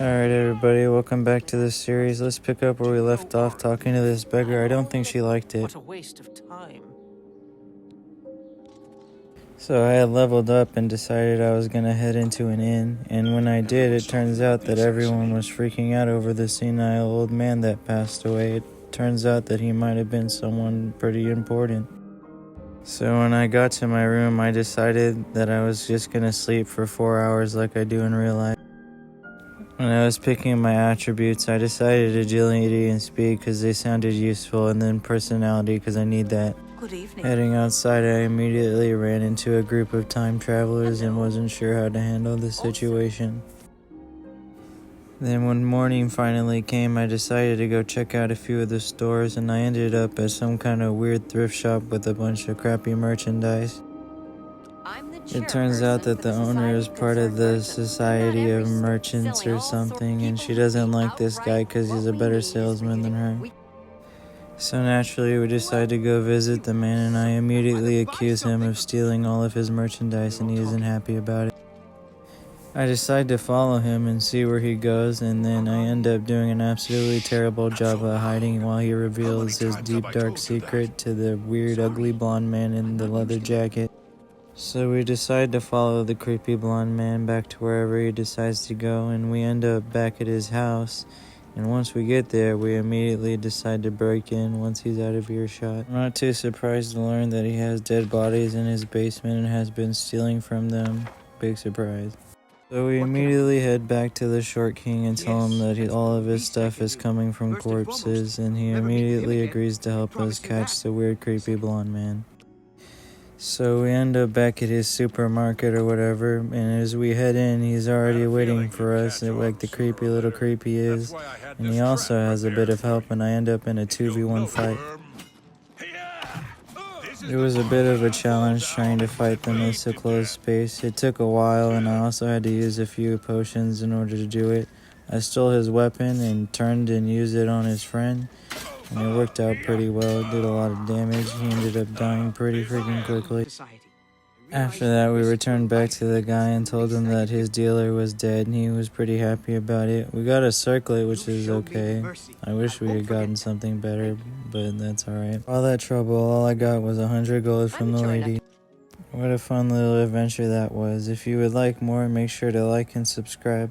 Alright everybody, welcome back to this series. Let's pick up where we left off talking to this beggar. I don't think she liked it. What a waste of time. So I had leveled up and decided I was gonna head into an inn, and when I did, it turns out that everyone was freaking out over the senile old man that passed away. It turns out that he might have been someone pretty important. So when I got to my room, I decided that I was just gonna sleep for 4 hours like I do in real life. When I was picking my attributes, I decided agility and speed because they sounded useful, and then personality because I need that. Good evening. Heading outside, I immediately ran into a group of time travelers and wasn't sure how to handle the situation. Then when morning finally came, I decided to go check out a few of the stores, and I ended up at some kind of weird thrift shop with a bunch of crappy merchandise. It turns out that the owner is part of the Society of Merchants or something, and she doesn't like this guy because he's a better salesman than her. So naturally, we decide to go visit the man, and I immediately accuse him of stealing all of his merchandise, and he isn't happy about it. I decide to follow him and see where he goes, and then I end up doing an absolutely terrible job of hiding while he reveals his deep dark secret to the weird ugly blonde man in the leather jacket. So we decide to follow the creepy blonde man back to wherever he decides to go, and we end up back at his house. And once we get there, we immediately decide to break in once he's out of earshot. I'm not too surprised to learn that he has dead bodies in his basement and has been stealing from them. Big surprise. So we immediately head back to the Short King and tell him that all of his stuff is coming from corpses, and he immediately agrees to help us catch the weird creepy blonde man. So we end up back at his supermarket or whatever, and as we head in, he's already waiting for us, like the creepy little creep he is, and he also has a bit of help, and I end up in a 2v1 fight. It was a bit of a challenge trying to fight them in such a close space. It took a while, and I also had to use a few potions in order to do it. I stole his weapon and turned and used it on his friend, and it worked out pretty well. It did a lot of damage. He ended up dying pretty freaking quickly. After that, we returned back to the guy and told him that his dealer was dead, and he was pretty happy about it. We got a circlet, which is okay. I wish we had gotten something better, but that's alright. All that trouble, all I got was 100 gold from the lady. What a fun little adventure that was. If you would like more, make sure to like and subscribe.